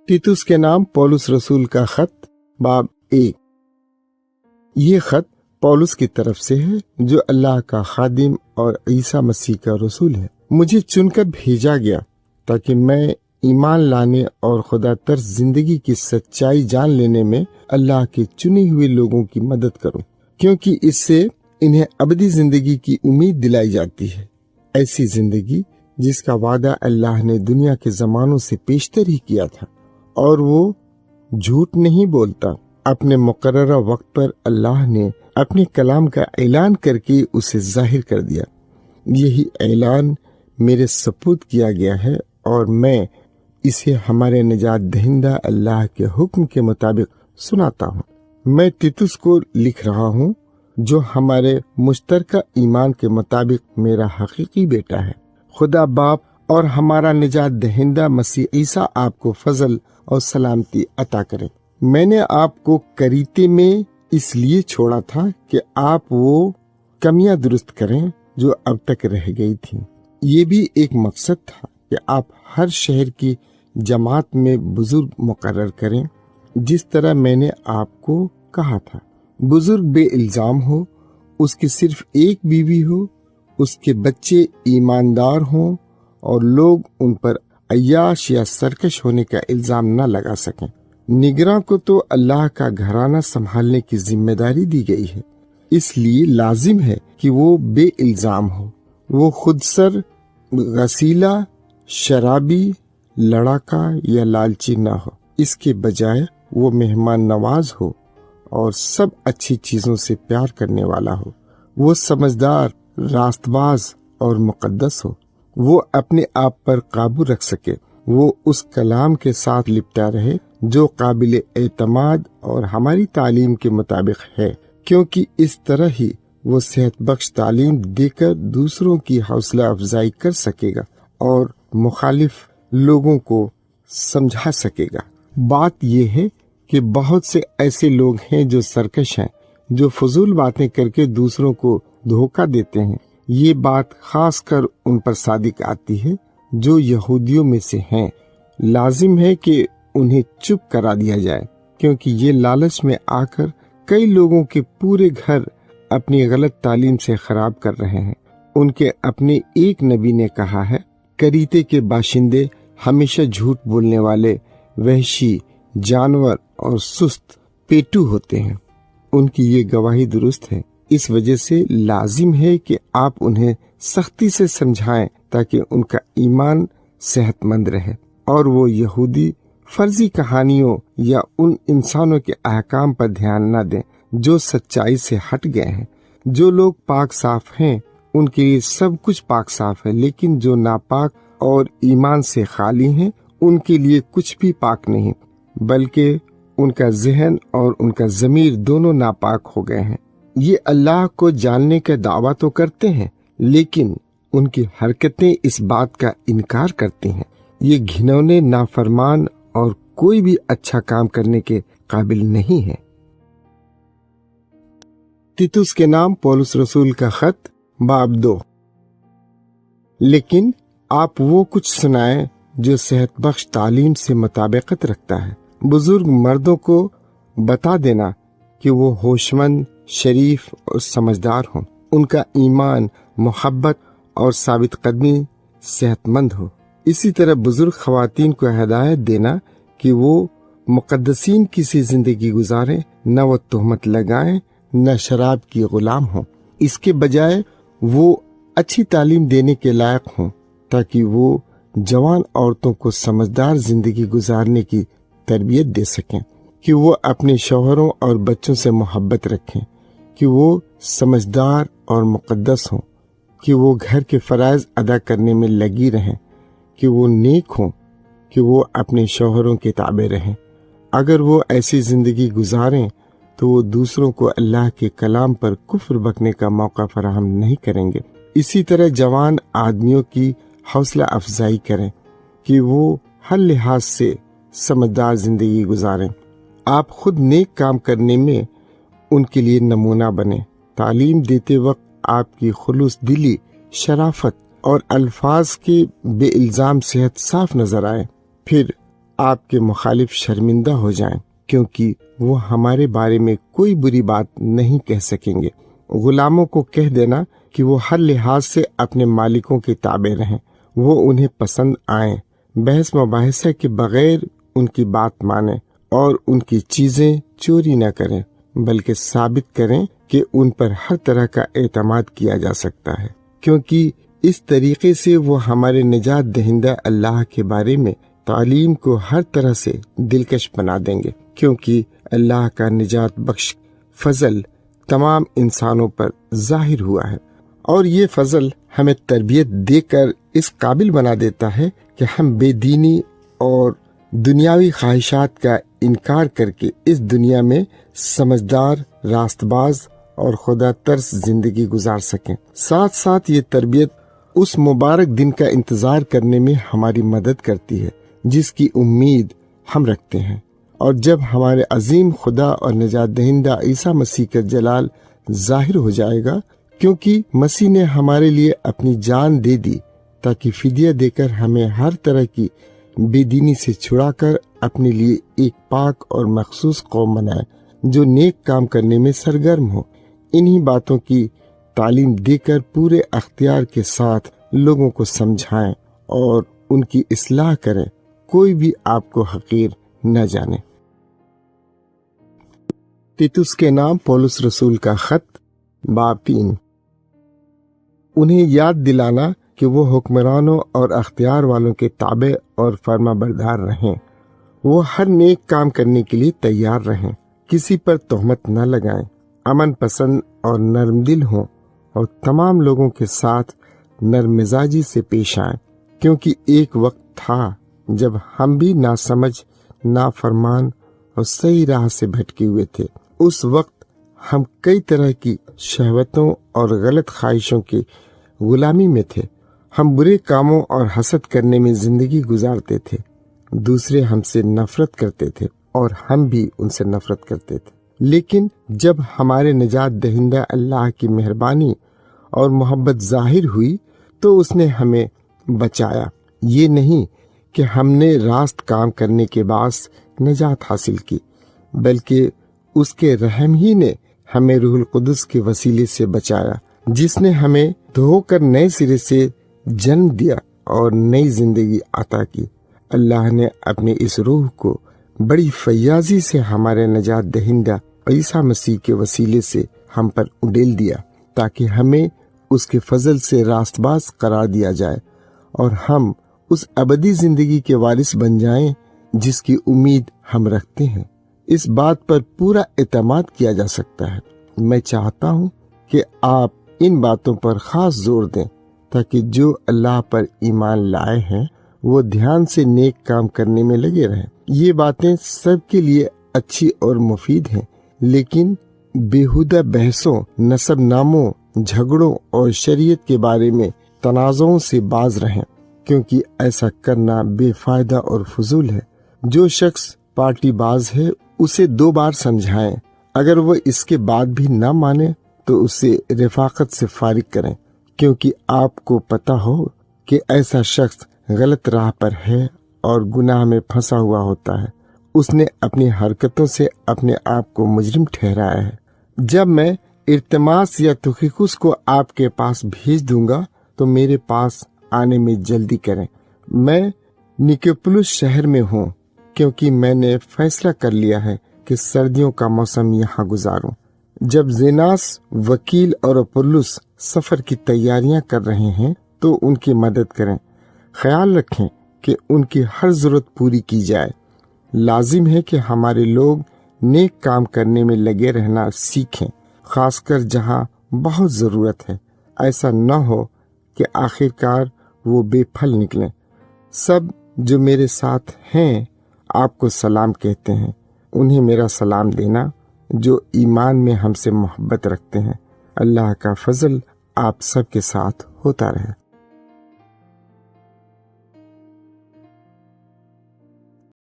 तीतुस के नाम पौलुस रसूल का खत बाब 1। ये खत पौलुस की तरफ से है जो अल्लाह का खादिम और ईसा मसीह का रसूल है। मुझे चुनकर भेजा गया ताकि मैं ईमान लाने और खुदा तर्स जिंदगी की सच्चाई जान लेने में अल्लाह के चुने हुए लोगों की मदद करूं, क्योंकि इससे इन्हें अबदी जिंदगी की उम्मीद दिलाई जाती है। ऐसी जिंदगी जिसका वादा अल्लाह ने दुनिया के जमानों से पेशतर ही किया था, और वो झूठ नहीं बोलता। अपने मुकर्ररा वक्त पर अल्लाह ने अपने कलाम का ऐलान करके उसे जाहिर कर दिया। यही ऐलान मेरे सपुर्द किया गया है और मैं इसे हमारे निजात दहिंदा अल्लाह के हुक्म के मुताबिक सुनाता हूँ। मैं तीतुस को लिख रहा हूँ जो हमारे मुश्तरका ईमान के मुताबिक मेरा हकीकी बेटा है। खुदा बाप और हमारा निजात दहिंदा मसीह ईसा आपको फजल और सलामती अता करे। मैंने आपको करीते में इसलिए छोड़ा था कि आप वो कमियां दुरुस्त करें जो अब तक रह गई थी। ये भी एक मकसद था कि आप हर शहर की जमात में बुजुर्ग मुकर्रर करें, जिस तरह मैंने आपको कहा था। बुजुर्ग बेइल्जाम हो, उसकी सिर्फ एक बीवी हो, उसके बच्चे ईमानदार हों और लोग उन पर अय्याश या सरकश होने का इल्जाम न लगा सकें। निगरां को तो अल्लाह का घराना संभालने की जिम्मेदारी दी गई है, इसलिए लाजिम है कि वो बेइल्जाम हो। वो खुदसर, गसीला, शराबी, लड़ाका या लालची न हो। इसके बजाय वो मेहमान नवाज हो और सब अच्छी चीजों से प्यार करने वाला हो। वो समझदार, रास्तबाज और मुकद्दस हो। वो अपने आप पर काबू रख सके। वो उस कलाम के साथ लिपटा रहे जो काबिल एतमाद और हमारी तालीम के मुताबिक है, क्योंकि इस तरह ही वो सेहत बख्श तालीम देकर दूसरों की हौसला अफजाई कर सकेगा और मुखालिफ लोगों को समझा सकेगा। बात यह है कि बहुत से ऐसे लोग हैं जो सरकश हैं, जो फजूल बातें करके दूसरों को धोखा देते हैं। ये बात खास कर उन पर सादिक आती है जो यहूदियों में से हैं। लाजिम है कि उन्हें चुप करा दिया जाए, क्योंकि ये लालच में आकर कई लोगों के पूरे घर अपनी गलत तालीम से खराब कर रहे हैं। उनके अपने एक नबी ने कहा है, करीते के बाशिंदे हमेशा झूठ बोलने वाले, वहशी, जानवर और सुस्त पेटू होते हैं। उनकी ये गवाही दुरुस्त है। इस वजह से लाजिम है कि आप उन्हें सख्ती से समझाएं ताकि उनका ईमान सेहतमंद रहे और वो यहूदी फर्जी कहानियों या उन इंसानों के अहकाम पर ध्यान न दें जो सच्चाई से हट गए हैं। जो लोग पाक साफ हैं उनके लिए सब कुछ पाक साफ है, लेकिन जो नापाक और ईमान से खाली हैं उनके लिए कुछ भी पाक नहीं, बल्कि उनका जहन और उनका ज़मीर दोनों नापाक हो गए हैं। ये अल्लाह को जानने का दावा तो करते हैं, लेकिन उनकी हरकतें इस बात का इनकार करती हैं। ये घिनौने, नाफरमान और कोई भी अच्छा काम करने के काबिल नहीं है। तीतुस के नाम पौलुस रसूल का खत बाब 2। लेकिन आप वो कुछ सुनाएं जो सेहत बख्श तालीम से मुताबिकत रखता है। बुजुर्ग मर्दों को बता देना कि वो होशमंद, शरीफ और समझदार हों। उनका ईमान, मोहब्बत और साबित कदमी सेहतमंद हो। इसी तरह बुजुर्ग खवातीन को हिदायत देना कि वो मुकद्दसीन की सी जिंदगी गुजारें, न वो तोहमत लगाएं, न शराब की गुलाम हों। इसके बजाय वो अच्छी तालीम देने के लायक हों, ताकि वो जवान औरतों को समझदार जिंदगी गुजारने की तरबियत दे सकें, कि वो अपने शौहरों और बच्चों से मोहब्बत रखें, कि वो समझदार और मुकद्दस हों, कि वो घर के फराइज अदा करने में लगी रहें, कि वो नेक हों, कि वो अपने शौहरों के ताबे रहें। अगर वो ऐसी जिंदगी गुजारें तो वो दूसरों को अल्लाह के कलाम पर कुफ्र बकने का मौका फराहम नहीं करेंगे। इसी तरह जवान आदमियों की हौसला अफजाई करें कि वो हर लिहाज से समझदार जिंदगी गुजारें। आप खुद नेक काम करने में उनके लिए नमूना बने। तालीम देते वक्त आपकी खुलूस दिली, शराफत और अल्फाज के बेइल्जाम सेहत साफ नजर आए। फिर آپ کے مخالف شرمندہ ہو جائیں، کیونکہ وہ ہمارے بارے میں کوئی بری بات نہیں کہہ سکیں گے۔ غلاموں کو کہہ دینا کہ وہ ہر لحاظ سے اپنے مالکوں کے تابع رہیں، وہ انہیں پسند آئیں، بحث مباحثہ کے بغیر ان کی بات مانیں اور ان کی چیزیں چوری نہ کریں، بلکہ ثابت کریں کہ ان پر ہر طرح کا اعتماد کیا جا سکتا ہے، کیونکہ اس طریقے سے وہ ہمارے نجات دہندہ اللہ کے بارے میں تعلیم کو ہر طرح سے دلکش بنا دیں گے، کیونکہ اللہ کا نجات بخش فضل تمام انسانوں پر ظاہر ہوا ہے، اور یہ فضل ہمیں تربیت دے کر اس قابل بنا دیتا ہے کہ ہم بے دینی اور دنیاوی خواہشات کا انکار کر کے اس دنیا میں سمجھدار، راست باز اور خدا ترس زندگی گزار سکیں۔ ساتھ ساتھ یہ تربیت اس مبارک دن کا انتظار کرنے میں ہماری مدد کرتی ہے جس کی امید ہم رکھتے ہیں، اور جب ہمارے عظیم خدا اور نجات دہندہ عیسیٰ مسیح کا جلال ظاہر ہو جائے گا، کیونکہ مسیح نے ہمارے لیے اپنی جان دے دی تاکہ فدیہ دے کر ہمیں ہر طرح کی بے دینی سے چھڑا کر اپنے لیے ایک پاک اور مخصوص قوم بنائے جو نیک کام کرنے میں سرگرم ہو۔ انہی باتوں کی تعلیم دے کر پورے اختیار کے ساتھ لوگوں کو سمجھائیں اور ان کی اصلاح کریں، کوئی بھی آپ کو حقیر نہ جانے۔ تیتس کے نام پولس رسول کا خط، باب 3۔ انہیں یاد دلانا کہ وہ حکمرانوں اور اختیار والوں کے تابع اور فرما بردار رہیں، وہ ہر نیک کام کرنے کے لیے تیار رہیں، کسی پر تہمت نہ لگائیں، امن پسند اور نرم دل ہوں، اور تمام لوگوں کے ساتھ نرم مزاجی سے پیش آئیں، کیونکہ ایک وقت تھا جب ہم بھی ناسمجھ، نافرمان اور صحیح راہ سے بھٹکے ہوئے تھے۔ اس وقت ہم کئی طرح کی شہوتوں اور غلط خواہشوں کی غلامی میں تھے، ہم برے کاموں اور حسد کرنے میں زندگی گزارتے تھے، دوسرے ہم سے نفرت کرتے تھے اور ہم بھی ان سے نفرت کرتے تھے، لیکن جب ہمارے نجات دہندہ اللہ کی مہربانی اور محبت ظاہر ہوئی تو اس نے ہمیں بچایا، یہ نہیں کہ ہم نے راست کام کرنے کے باعث نجات حاصل کی، بلکہ اس کے رحم ہی نے ہمیں روح القدس کے وسیلے سے بچایا، جس نے ہمیں دھو کر نئے سرے سے جنم دیا اور نئی زندگی عطا کی۔ اللہ نے اپنے اس روح کو بڑی فیاضی سے ہمارے نجات دہندہ عیسیٰ مسیح کے وسیلے سے ہم پر اڈیل دیا، تاکہ ہمیں اس کے فضل سے راست باز قرار دیا جائے اور ہم اس ابدی زندگی کے وارث بن جائیں جس کی امید ہم رکھتے ہیں۔ اس بات پر پورا اعتماد کیا جا سکتا ہے۔ میں چاہتا ہوں کہ آپ ان باتوں پر خاص زور دیں تاکہ جو اللہ پر ایمان لائے ہیں وہ دھیان سے نیک کام کرنے میں لگے رہیں۔ یہ باتیں سب کے لیے اچھی اور مفید ہیں، لیکن بیہودہ بحثوں، نسب ناموں، جھگڑوں اور شریعت کے بارے میں تنازعوں سے باز رہیں، کیونکہ ایسا کرنا بے فائدہ اور فضول ہے۔ جو شخص پارٹی باز ہے اسے 2 بار سمجھائیں، اگر وہ اس کے بعد بھی نہ مانے تو اسے رفاقت سے فارغ کریں، کیونکہ آپ کو پتہ ہو کہ ایسا شخص غلط راہ پر ہے اور گناہ میں پھنسا ہوا ہوتا ہے، اس نے اپنی حرکتوں سے اپنے آپ کو مجرم ٹھہرایا ہے۔ جب میں ارتماس یا تخیکس کو آپ کے پاس بھیج دوں گا تو میرے پاس آنے میں جلدی کریں۔ میں نکوپولس شہر میں ہوں، کیونکہ میں نے فیصلہ کر لیا ہے کہ سردیوں کا موسم یہاں گزاروں۔ جب زیناس وکیل اور اپولس سفر کی تیاریاں کر رہے ہیں تو ان کی مدد کریں، خیال رکھیں کہ ان کی ہر ضرورت پوری کی جائے۔ لازم ہے کہ ہمارے لوگ نیک کام کرنے میں لگے رہنا سیکھیں، خاص کر جہاں بہت ضرورت ہے، ایسا نہ ہو کہ آخر کار وہ بے پھل نکلیں۔ سب جو میرے ساتھ ہیں آپ کو سلام کہتے ہیں، انہیں میرا سلام دینا جو ایمان میں ہم سے محبت رکھتے ہیں۔ اللہ کا فضل آپ سب کے ساتھ ہوتا رہے۔